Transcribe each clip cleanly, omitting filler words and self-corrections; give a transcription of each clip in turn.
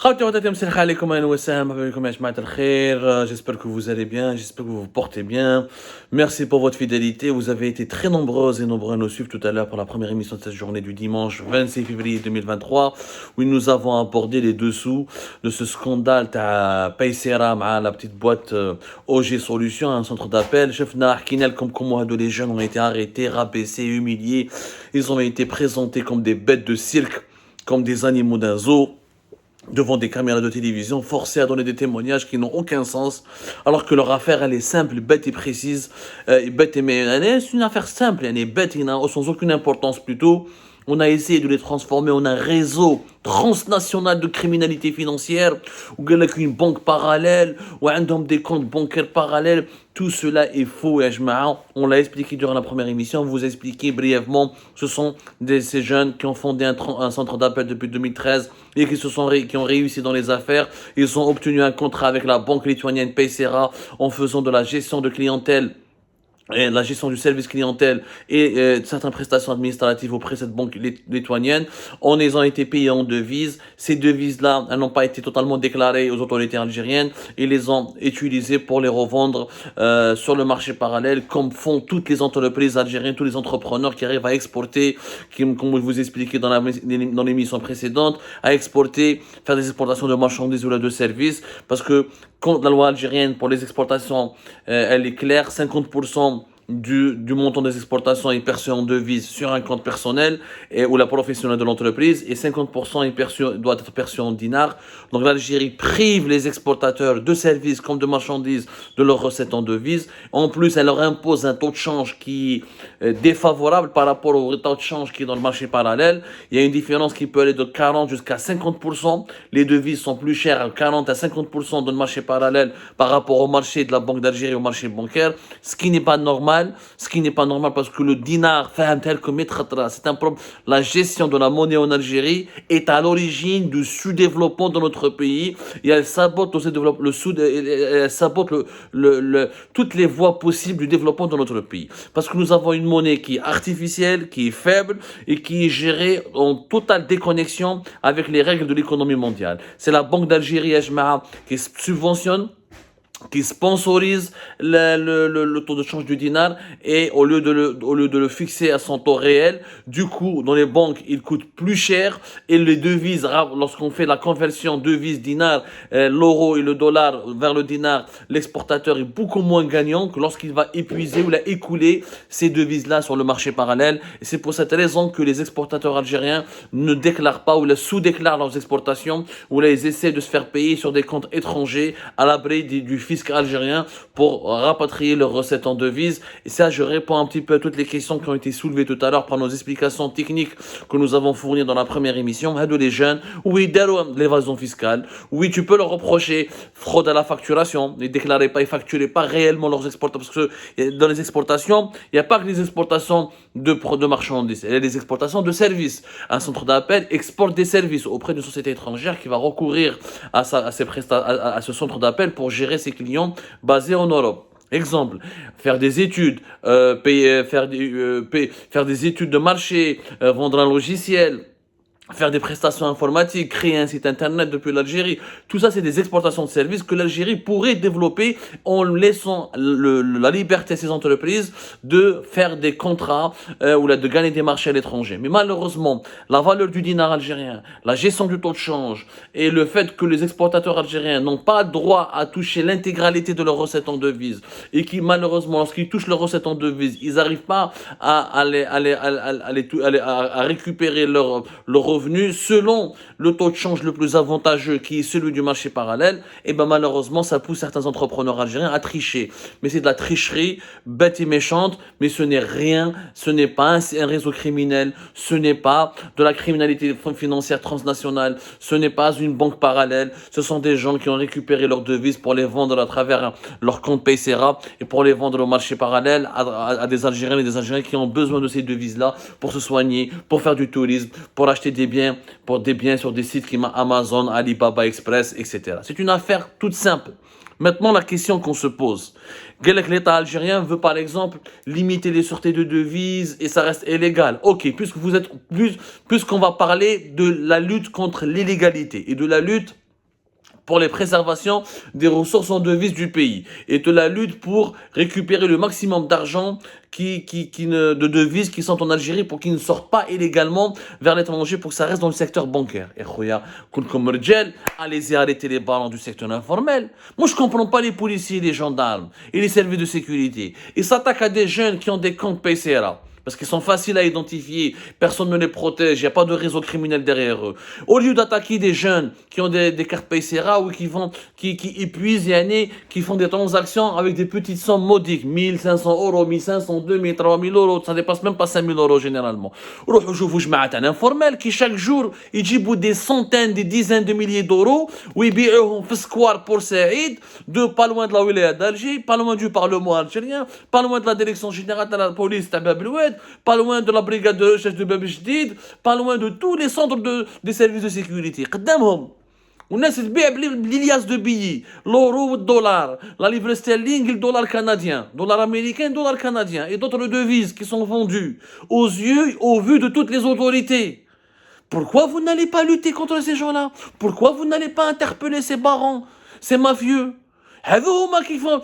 J'espère que vous allez bien, j'espère que vous vous portez bien. Merci pour votre fidélité. Vous avez été très nombreuses et nombreux à nous suivre tout à l'heure pour la première émission de cette journée du dimanche 26 février 2023, où nous avons abordé les dessous de ce scandale à Paysera, la petite boîte OG Solutions, un centre d'appel. Chefna Arkinel, comme comment les jeunes ont été arrêtés, rabaissés, humiliés. Ils ont été présentés comme des bêtes de cirque, comme des animaux d'un zoo, devant des caméras de télévision, forcés à donner des témoignages qui n'ont aucun sens, alors que leur affaire, elle est simple, bête et précise, c'est une affaire simple, elle est bête, sans aucune importance plutôt. On a essayé de les transformer en un réseau transnational de criminalité financière, ou avec une banque parallèle, ou un des comptes bancaires parallèles. Tout cela est faux, et on l'a expliqué durant la première émission, on vous a expliqué brièvement, ce sont ces jeunes qui ont fondé un centre d'appel depuis 2013 et qui ont réussi dans les affaires. Ils ont obtenu un contrat avec la banque lituanienne Paysera en faisant de la gestion de clientèle et la gestion du service clientèle et certaines prestations administratives auprès de cette banque lituanienne, en ayant été payés en devises. Ces devises-là, elles n'ont pas été totalement déclarées aux autorités algériennes et les ont utilisées pour les revendre sur le marché parallèle, comme font toutes les entreprises algériennes, tous les entrepreneurs qui arrivent à exporter, comme je vous expliquais dans l'émission précédente, à exporter, faire des exportations de marchandises ou de services, parce que quand la loi algérienne pour les exportations, elle est claire, 50% du montant des exportations est perçu en devise sur un compte personnel ou la professionnelle de l'entreprise, et 50% doit être perçu en dinars. Donc l'Algérie prive les exportateurs de services comme de marchandises de leurs recettes en devise. En plus, elle leur impose un taux de change qui est défavorable par rapport au taux de change qui est dans le marché parallèle. Il y a une différence qui peut aller de 40 jusqu'à 50%. Les devises sont plus chères à 40 à 50% dans le marché parallèle par rapport au marché de la Banque d'Algérie, au marché bancaire, ce qui n'est pas normal. Parce que le dinar, c'est un problème. La gestion de la monnaie en Algérie est à l'origine du sous-développement de notre pays, et elle sabote aussi toutes les voies possibles du développement de notre pays. Parce que nous avons une monnaie qui est artificielle, qui est faible et qui est gérée en totale déconnexion avec les règles de l'économie mondiale. C'est la Banque d'Algérie, qui subventionne, qui sponsorise le taux de change du dinar, et au lieu de le fixer à son taux réel, du coup, dans les banques, il coûte plus cher, et les devises, lorsqu'on fait la conversion devise-dinar, l'euro et le dollar vers le dinar, l'exportateur est beaucoup moins gagnant que lorsqu'il va épuiser ou écouler ces devises-là sur le marché parallèle. Et c'est pour cette raison que les exportateurs algériens ne déclarent pas ou sous-déclarent leurs exportations, ou ils essaient de se faire payer sur des comptes étrangers à l'abri du fisc algérien pour rapatrier leurs recettes en devises. Et ça, je réponds un petit peu à toutes les questions qui ont été soulevées tout à l'heure par nos explications techniques que nous avons fournies dans la première émission. Les jeunes, oui, l'évasion fiscale, oui, tu peux leur reprocher fraude à la facturation, ils déclaraient pas, ils facturaient pas réellement leurs exportations, parce que dans les exportations, il n'y a pas que les exportations de marchandises, il y a les exportations de services. Un centre d'appel exporte des services auprès d'une société étrangère qui va recourir à ce centre d'appel pour gérer ses clients basés en Europe. Exemple, faire des études, faire des études de marché, vendre un logiciel, faire des prestations informatiques, créer un site internet depuis l'Algérie. Tout ça, c'est des exportations de services que l'Algérie pourrait développer en laissant la liberté à ces entreprises de faire des contrats ou de gagner des marchés à l'étranger. Mais malheureusement, la valeur du dinar algérien, la gestion du taux de change et le fait que les exportateurs algériens n'ont pas droit à toucher l'intégralité de leurs recettes en devises, et qui malheureusement, lorsqu'ils touchent leurs recettes en devises, ils n'arrivent pas à récupérer leurs revenus selon le taux de change le plus avantageux, qui est celui du marché parallèle. Et malheureusement, ça pousse certains entrepreneurs algériens à tricher. Mais c'est de la tricherie bête et méchante, mais ce n'est rien, ce n'est pas un réseau criminel, ce n'est pas de la criminalité financière transnationale, ce n'est pas une banque parallèle, ce sont des gens qui ont récupéré leurs devises pour les vendre à travers leur compte Paysera et pour les vendre au marché parallèle à des Algériens et des Algériens qui ont besoin de ces devises-là pour se soigner, pour faire du tourisme, pour acheter des pour des biens sur des sites comme Amazon, Alibaba Express, etc. C'est une affaire toute simple. Maintenant, la question qu'on se pose, l'État algérien veut par exemple limiter les sorties de devises et ça reste illégal. Ok, puisqu'on va parler de la lutte contre l'illégalité et de la lutte pour les préservations des ressources en devises du pays et de la lutte pour récupérer le maximum d'argent de devises qui sont en Algérie pour qu'ils ne sortent pas illégalement vers l'étranger pour que ça reste dans le secteur bancaire. Et khoya, comme Rjel, allez-y arrêter les ballons du secteur informel. Moi, je comprends pas les policiers, les gendarmes et les services de sécurité. Ils s'attaquent à des jeunes qui ont des comptes PCRA. Parce qu'ils sont faciles à identifier, personne ne les protège, il n'y a pas de réseau criminel derrière eux. Au lieu d'attaquer des jeunes qui ont des cartes PCRA ou qui épuisent, qui font des transactions avec des petites sommes modiques, 1500 euros, 1500, 2000, 3000 euros, ça ne dépasse même pas 5000 euros généralement. روحوا جماعة informel qui chaque jour يجيبوا des centaines, des dizaines de milliers d'euros ويبيعوهم في سكوار Port-Saïd, pas loin de la wilaya d'Alger, pas loin du Parlement algérien, pas loin de la direction générale de la police de Bab el Oued, pas loin de la brigade de recherche de Bab Jdid, pas loin de tous les centres des services de sécurité. قدامهم والناس تبيع باللياس de billets, l'euro ou le dollar, la livre sterling et le dollar canadien, dollar américain, dollar canadien et d'autres devises qui sont vendues au vu de toutes les autorités. Pourquoi vous n'allez pas lutter contre ces gens-là? Pourquoi vous n'allez pas interpeller ces barons, ces mafieux? Qui font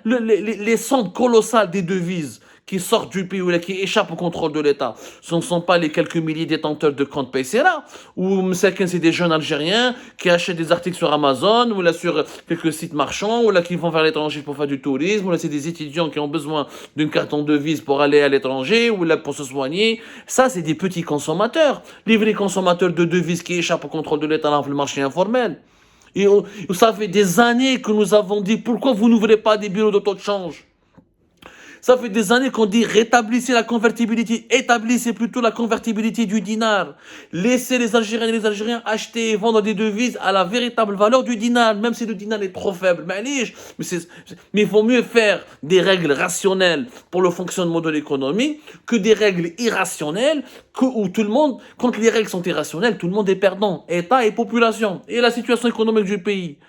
les centres colossales des devises qui sortent du pays ou qui échappent au contrôle de l'État. Ce ne sont pas les quelques milliers détenteurs de comptes PCRA, ou c'est des jeunes Algériens qui achètent des articles sur Amazon, ou là sur quelques sites marchands, ou là qui vont vers l'étranger pour faire du tourisme, ou là c'est des étudiants qui ont besoin d'une carte en devise pour aller à l'étranger, ou là pour se soigner. Ça, c'est des petits consommateurs. Les vrais consommateurs de devises qui échappent au contrôle de l'État dans le marché informel. Et ça fait des années que nous avons dit pourquoi vous n'ouvrez pas des bureaux de taux de change. Ça fait des années qu'on dit rétablissez la convertibilité, établissez plutôt la convertibilité du dinar. Laissez les Algériens et les Algériens acheter et vendre des devises à la véritable valeur du dinar, même si le dinar est trop faible. Mais il vaut mieux faire des règles rationnelles pour le fonctionnement de l'économie que des règles irrationnelles où tout le monde, quand les règles sont irrationnelles, tout le monde est perdant, État et population, et la situation économique du pays.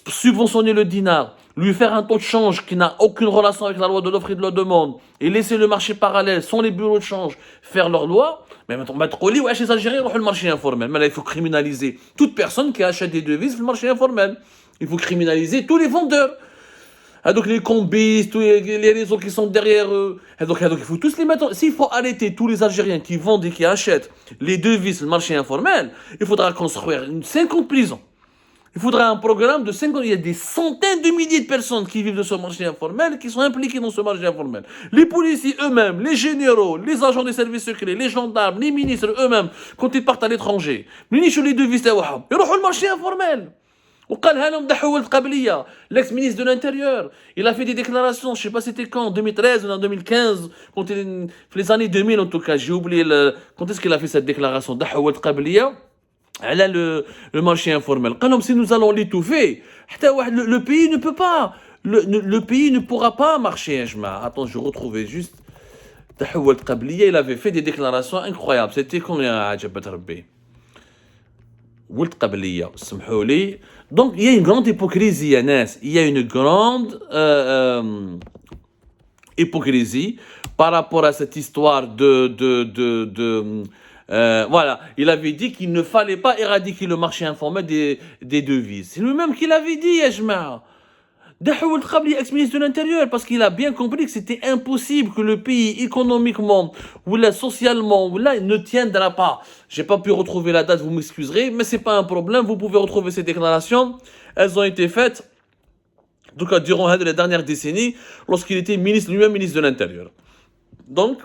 Subventionner le dinar, lui faire un taux de change qui n'a aucune relation avec la loi de l'offre et de la demande, et laisser le marché parallèle, sans les bureaux de change, faire leur loi, mais maintenant, les Algériens ont le marché informel. Mais là, il faut criminaliser toute personne qui achète des devises sur le marché informel. Il faut criminaliser tous les vendeurs. Donc les combistes, tous les réseaux qui sont derrière eux. Donc il faut tous les mettre. S'il faut arrêter tous les Algériens qui vendent et qui achètent les devises sur le marché informel, il faudra construire 50 prisons. Il faudra un programme de 50... Il y a des centaines de milliers de personnes qui vivent de ce marché informel, qui sont impliquées dans ce marché informel. Les policiers eux-mêmes, les généraux, les agents des services secrets, les gendarmes, les ministres eux-mêmes, quand ils partent à l'étranger, ils ont les devises, ils vont au marché informel. L'ex-ministre de l'Intérieur, il a fait des déclarations, je ne sais pas c'était quand, en 2013 ou en 2015, les années 2000 en tout cas, j'ai oublié quand est-ce qu'il a fait cette déclaration. Elle a le marché informel. Si nous allons l'étouffer, le pays ne peut pas. Le pays ne pourra pas marcher. Attends, je retrouvais juste. Il avait fait des déclarations incroyables. C'était quand il y a donc il y a une grande hypocrisie, Yanes. Il y a une grande hypocrisie par rapport à cette histoire voilà, il avait dit qu'il ne fallait pas éradiquer le marché informel des devises. C'est lui-même qui l'avait dit, Yajma. Dahoul Khabli, ex-ministre de l'Intérieur, parce qu'il a bien compris que c'était impossible que le pays, économiquement, ou là, socialement, ou là, ne tiendra pas. J'ai pas pu retrouver la date, vous m'excuserez, mais c'est pas un problème, vous pouvez retrouver ces déclarations. Elles ont été faites, en tout cas, durant les dernières décennies, lorsqu'il était lui-même ministre de l'Intérieur. Donc,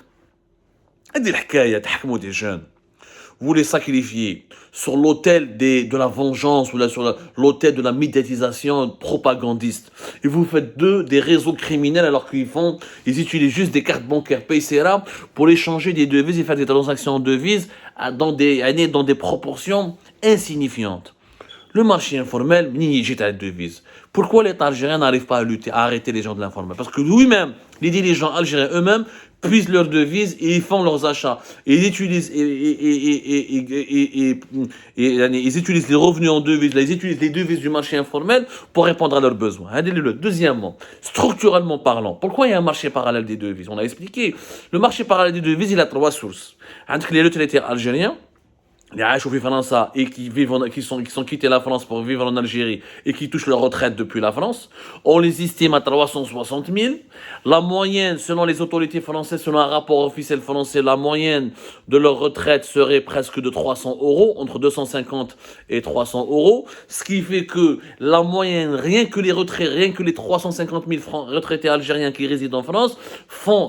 هذه الحكاية تحكموا des jeunes. Vous les sacrifiez sur l'autel de la vengeance ou sur l'autel de la médiatisation propagandiste. Et vous faites d'eux des réseaux criminels alors ils utilisent juste des cartes bancaires PCRA pour échanger des devises et faire des transactions en devises dans des proportions insignifiantes. Le marché informel, ni jette à la devise. Pourquoi l'État algérien n'arrive pas à lutter, à arrêter les gens de l'informel? Parce que lui-même, les dirigeants algériens eux-mêmes puisent leurs devises et ils font leurs achats. Et ils utilisent, ils utilisent les revenus en devises, là, ils utilisent les devises du marché informel pour répondre à leurs besoins. Deuxièmement, structurellement parlant, pourquoi il y a un marché parallèle des devises? On a expliqué. Le marché parallèle des devises, il a trois sources. Entre les retraités algériens, les عايشوا في فرنسا et qui sont quittés la France pour vivre en Algérie et qui touchent leur retraite depuis la France, on les estime à 360 000. La moyenne, selon les autorités françaises, selon un rapport officiel français, la moyenne de leur retraite serait presque de 300 euros, entre 250 et 300 euros, ce qui fait que la moyenne, rien que les 350 000 retraités algériens qui résident en France font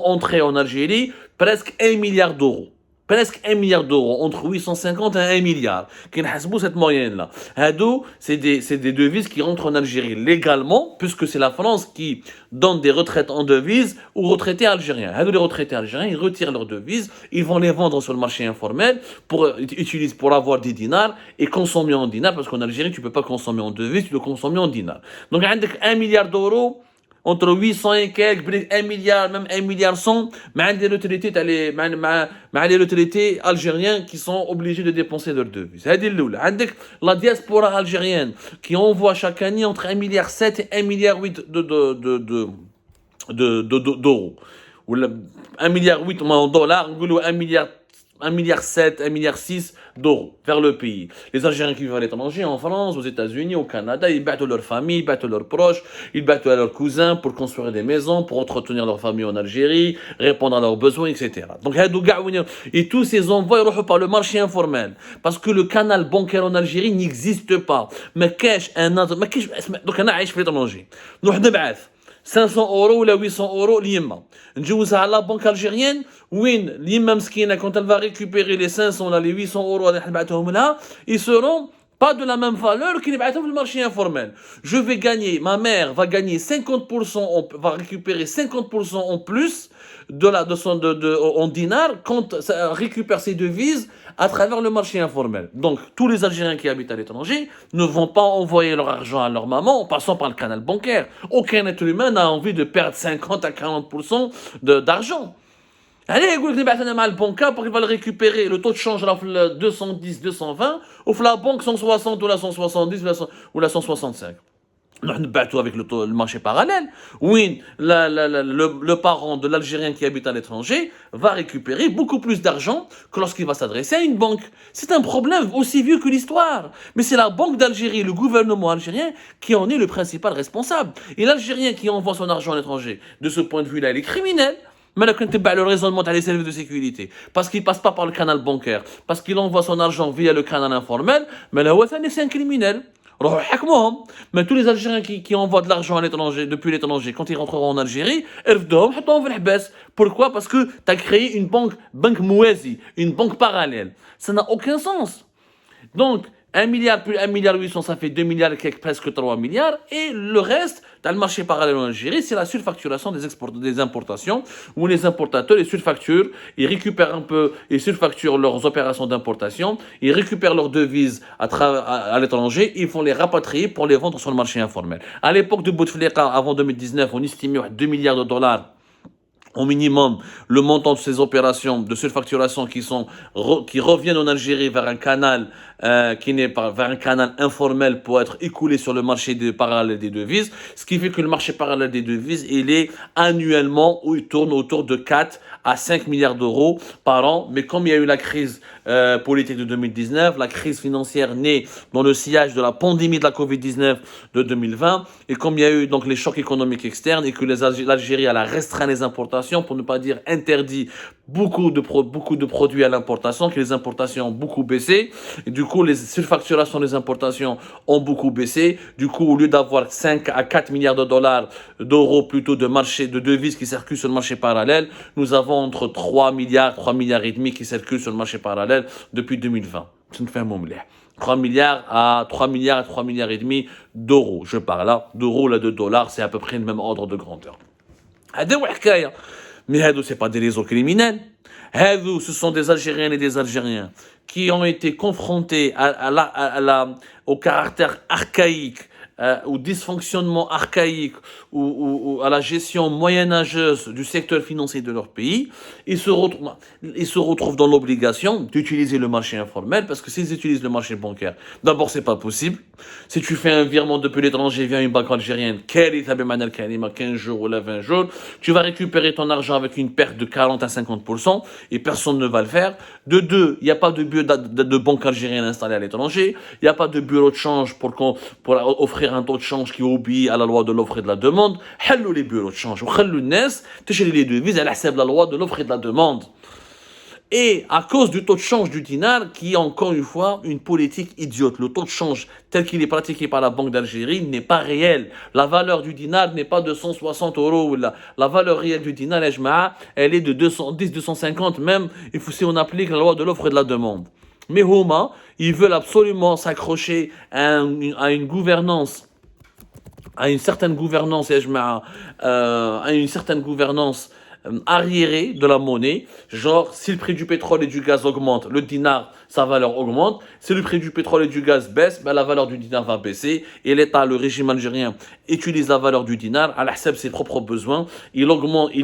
entrer en Algérie presque 1 milliard d'euros. Presque 1 milliard d'euros, entre 850 et 1 milliard. Qui n'a cette moyenne-là. C'est des devises qui rentrent en Algérie légalement, puisque c'est la France qui donne des retraites en devises aux retraités algériens. Les retraités algériens, ils retirent leurs devises, ils vont les vendre sur le marché informel pour avoir des dinars et consommer en dinars, parce qu'en Algérie, tu ne peux pas consommer en devises, tu dois consommer en dinars. Donc, avec 1 milliard d'euros, entre 800 et quelques, 1 milliard, même 1 milliard 100, mais les retraités algériens qui sont obligés de dépenser leurs devises. La diaspora algérienne qui envoie chaque année entre 1 milliard 7 et 1 milliard 8 d'euros. Ou 1 milliard 8 en dollars, 1 milliard 7, 1 milliard 6 d'euros vers le pays. Les Algériens qui vivent à l'étranger, en France, aux États-Unis, au Canada, ils battent leur famille, ils battent leurs proches, ils battent leurs cousins pour construire des maisons, pour entretenir leur famille en Algérie, répondre à leurs besoins, etc. Donc, et tous ces envois, ils repartent par le marché informel. Parce que le canal bancaire en Algérie n'existe pas. Mais cash, donc, on a à l'étranger. Nous, 500 euros ou 800 euros l'IMA. نجوزها على لا بنك الجيريان وين اليمه مسكينه quand elle va récupérer les 500 là les 800 euros اللي حنبعثهم لها ils seront pas de la même valeur qu'ils نبعثهم في المارشي informel. Je vais gagner, ma mère va gagner 50%, va récupérer 50% en plus en dinars quand elle récupère ses devises à travers le marché informel. Donc, tous les Algériens qui habitent à l'étranger ne vont pas envoyer leur argent à leur maman en passant par le canal bancaire. Aucun être humain n'a envie de perdre 50 à 40% d'argent. Allez, يقول لك نبعث مع البنكه pour qu'il va le récupérer. Le taux de change là 210, 220 ou la banque 160 ou la 170 ou la 165. Nous battons avec le marché parallèle. Oui, le parent de l'Algérien qui habite à l'étranger va récupérer beaucoup plus d'argent que lorsqu'il va s'adresser à une banque. C'est un problème aussi vieux que l'histoire. Mais c'est la Banque d'Algérie, le gouvernement algérien, qui en est le principal responsable. Et l'Algérien qui envoie son argent à l'étranger, de ce point de vue-là, il est criminel. Mais là, quand tu le raisonnement, tu as les services de sécurité. Parce qu'il ne passe pas par le canal bancaire. Parce qu'il envoie son argent via le canal informel. Mais là, c'est un criminel. Mais tous les Algériens qui envoient de l'argent à l'étranger, depuis l'étranger, quand ils rentreront en Algérie, pourquoi? Parce que tu as créé une banque mouazi, une banque parallèle. Ça n'a aucun sens. Donc, 1 milliard plus 1 milliard 800, ça fait 2 milliards et presque 3 milliards. Et le reste, dans le marché parallèle en Algérie, c'est la surfacturation des importations, où les importateurs, ils surfacturent, ils récupèrent un peu, ils surfacturent leurs opérations d'importation, ils récupèrent leurs devises à l'étranger, ils font les rapatrier pour les vendre sur le marché informel. À l'époque de Bouteflika, avant 2019, on estimait 2 milliards de dollars au minimum le montant de ces opérations de surfacturation qui reviennent en Algérie vers un canal vers un canal informel pour être écoulé sur le marché parallèle des devises, ce qui fait que le marché parallèle des devises, il est annuellement où il tourne autour de 4 à 5 milliards d'euros par an. Mais comme il y a eu la crise politique de 2019, la crise financière née dans le sillage de la pandémie de la Covid-19 de 2020, et comme il y a eu donc les chocs économiques externes et que l'Algérie a restreint les importations, pour ne pas dire interdit beaucoup de produits à l'importation, que les importations ont beaucoup baissé. Et du coup, les surfacturations des importations ont beaucoup baissé. Du coup, au lieu d'avoir 5 à 4 milliards de dollars, d'euros plutôt de devises qui circulent sur le marché parallèle, nous avons entre 3 milliards et demi qui circulent sur le marché parallèle depuis 2020. C'est une fin مملح. 3 milliards et 3 milliards et demi d'euros. Je parle là, d'euros, là, de dollars, c'est à peu près le même ordre de grandeur. Mais ce n'est pas des réseaux criminels. Ce sont des Algériennes et des Algériens qui ont été confrontés au caractère archaïque, au dysfonctionnement archaïque ou à la gestion moyenâgeuse du secteur financier de leur pays, ils se retrouvent dans l'obligation d'utiliser le marché informel, parce que s'ils utilisent le marché bancaire, d'abord c'est pas possible. Si tu fais un virement depuis l'étranger via une banque algérienne, 15 jours ou 20 jours, tu vas récupérer ton argent avec une perte de 40 à 50% et personne ne va le faire. De deux, il n'y a pas de bureau de banque algérienne installé à l'étranger, il n'y a pas de bureau de change pour offrir un taux de change qui obéit à la loi de l'offre et de la demande. Hallou les bureaux de change, hallou les تشري les devises à la loi de l'offre et de la demande. Et à cause du taux de change du dinar, qui est encore une fois une politique idiote, le taux de change tel qu'il est pratiqué par la Banque d'Algérie n'est pas réel. La valeur du dinar n'est pas de 160 euros. La valeur réelle du dinar, elle est de 210, 250 même, si on applique la loi de l'offre et de la demande. Mais Homa, ils veulent absolument s'accrocher à une gouvernance, à une certaine gouvernance, arriérée de la monnaie, genre si le prix du pétrole et du gaz augmente, le dinar, sa valeur augmente. Si le prix du pétrole et du gaz baisse, la valeur du dinar va baisser. Et l'État, le régime algérien, utilise la valeur du dinar à l'ahsab ses propres besoins. Il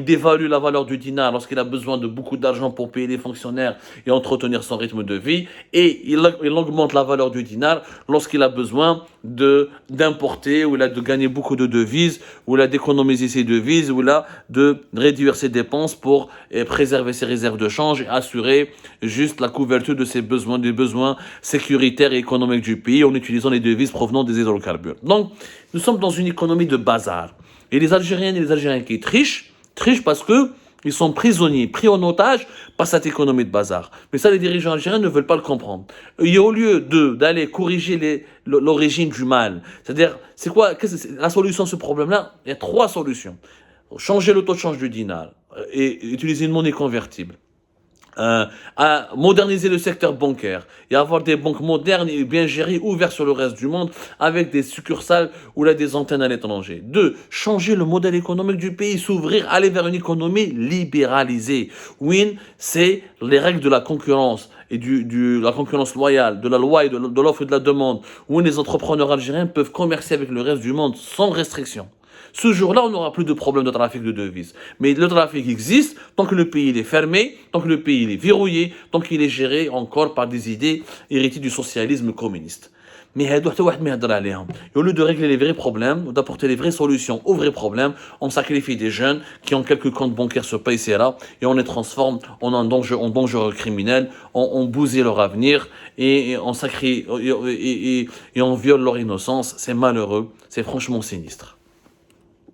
dévalue la valeur du dinar lorsqu'il a besoin de beaucoup d'argent pour payer les fonctionnaires et entretenir son rythme de vie. Et il augmente la valeur du dinar lorsqu'il a besoin d'importer, ou de gagner beaucoup de devises, ou d'économiser ses devises, ou de réduire ses dépenses pour préserver ses réserves de change et assurer juste la couverture de ses besoins, des besoins sécuritaires et économiques du pays en utilisant les devises provenant des hydrocarbures. Donc, nous sommes dans une économie de bazar. Et les Algériennes et les Algériens qui trichent parce que ils sont prisonniers, pris en otage par cette économie de bazar. Mais ça, les dirigeants algériens ne veulent pas le comprendre. Et au lieu d'aller corriger l'origine du mal, c'est-à-dire, c'est quoi la solution à ce problème-là? Il y a 3 solutions. Changer le taux de change du dinar et utiliser une monnaie convertible. À moderniser le secteur bancaire et avoir des banques modernes et bien gérées, ouvertes sur le reste du monde, avec des succursales ou des antennes à l'étranger. 2. Changer le modèle économique du pays, s'ouvrir, aller vers une économie libéralisée. Win, c'est les règles de la concurrence et la concurrence loyale, de la loi et de l'offre et de la demande, où les entrepreneurs algériens peuvent commercer avec le reste du monde sans restriction. Ce jour-là, on n'aura plus de problème de trafic de devises. Mais le trafic existe tant que le pays est fermé, tant que le pays est verrouillé, tant qu'il est géré encore par des idées héritées du socialisme communiste. Mais au lieu de régler les vrais problèmes, d'apporter les vraies solutions aux vrais problèmes, on sacrifie des jeunes qui ont quelques comptes bancaires sur Paysera et on les transforme en dangereux criminels, on bousille leur avenir et on viole leur innocence. C'est malheureux, c'est franchement sinistre.